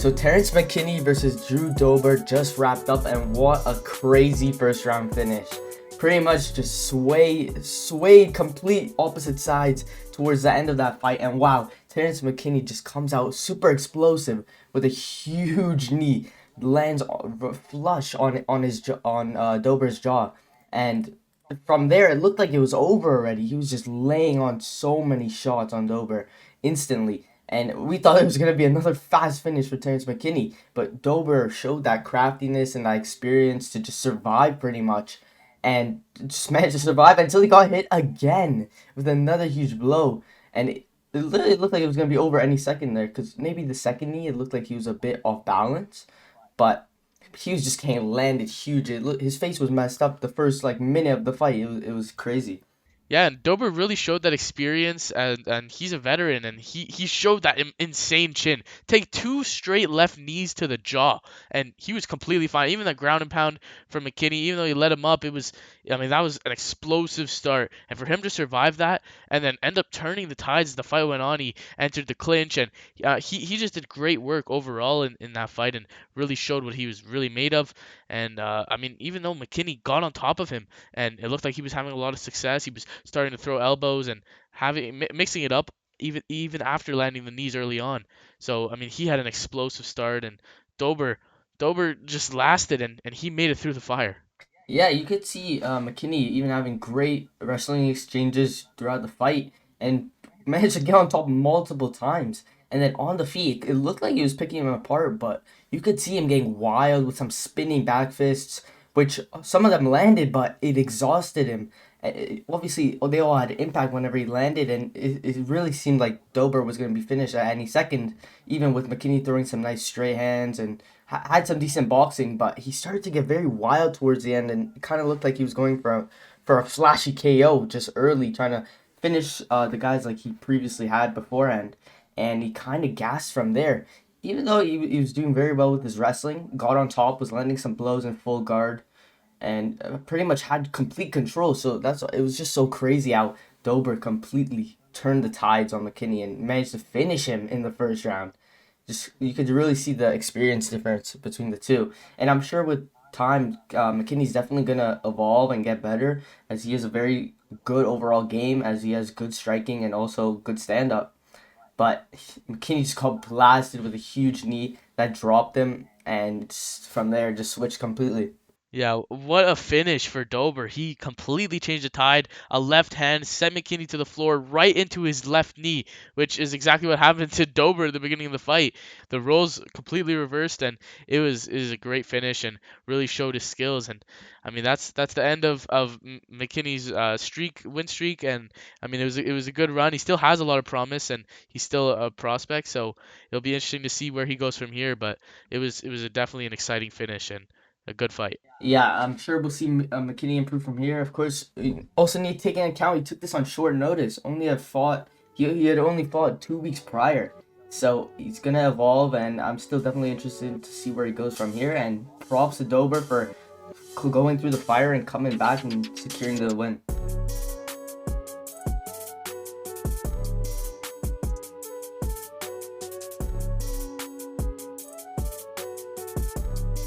So Terrance McKinney versus Drew Dober just wrapped up, and what a crazy first round finish. Pretty much just swayed complete opposite sides towards the end of that fight, and wow, Terrance McKinney just comes out super explosive with a huge knee, lands flush on Dober's jaw, and from there it looked like it was over already. He was just laying on so many shots on Dober instantly. And we thought it was going to be another fast finish for Terrance McKinney. But Dober showed that craftiness and that experience to just survive pretty much. And just managed to survive until he got hit again with another huge blow. And it literally looked like it was going to be over any second there. Because maybe the second knee, it looked like he was a bit off balance. But he was just getting landed huge. His face was messed up the first minute of the fight. It was crazy. Yeah, and Dober really showed that experience, and he's a veteran, and he showed that insane chin. Take two straight left knees to the jaw, and he was completely fine. Even that ground and pound from McKinney, even though he let him up, I mean, that was an explosive start. And for him to survive that, and then end up turning the tides as the fight went on, he entered the clinch, and he just did great work overall in that fight, and really showed what he was really made of. And I mean, even though McKinney got on top of him, and it looked like he was having a lot of success, he was starting to throw elbows and mixing it up even after landing the knees early on. So I mean, he had an explosive start, and Dober Dober just lasted, and he made it through the fire. Yeah, you could see McKinney even having great wrestling exchanges throughout the fight and managed to get on top multiple times. And then on the feet, it looked like he was picking him apart, but you could see him getting wild with some spinning back fists, which some of them landed, but it exhausted him. Obviously, they all had impact whenever he landed, and it really seemed like Dober was going to be finished at any second, even with McKinney throwing some nice straight hands and had some decent boxing, but he started to get very wild towards the end, and it kind of looked like he was going for a flashy KO just early, trying to finish the guys like he previously had beforehand, and he kind of gassed from there. Even though he was doing very well with his wrestling, got on top, was landing some blows in full guard, and pretty much had complete control. So it was just so crazy how Dober completely turned the tides on McKinney and managed to finish him in the first round. Just you could really see the experience difference between the two, and I'm sure with time, McKinney's definitely gonna evolve and get better as he has a very good overall game, as he has good striking and also good stand up. But McKinney just got blasted with a huge knee that dropped him, and from there just switched completely. Yeah, what a finish for Dober. He completely changed the tide. A left hand sent McKinney to the floor right into his left knee, which is exactly what happened to Dober at the beginning of the fight. The roles completely reversed, and it was a great finish and really showed his skills. And I mean, that's the end of McKinney's win streak. And I mean, it was a good run. He still has a lot of promise, and he's still a prospect. So it'll be interesting to see where he goes from here. But it was definitely an exciting finish and a good fight. Yeah, I'm sure we'll see McKinney improve from here. Of course, you also need to take into account he took this on short notice. He had only fought 2 weeks prior, so he's gonna evolve, and I'm still definitely interested to see where he goes from here. And props to Dober for going through the fire and coming back and securing the win.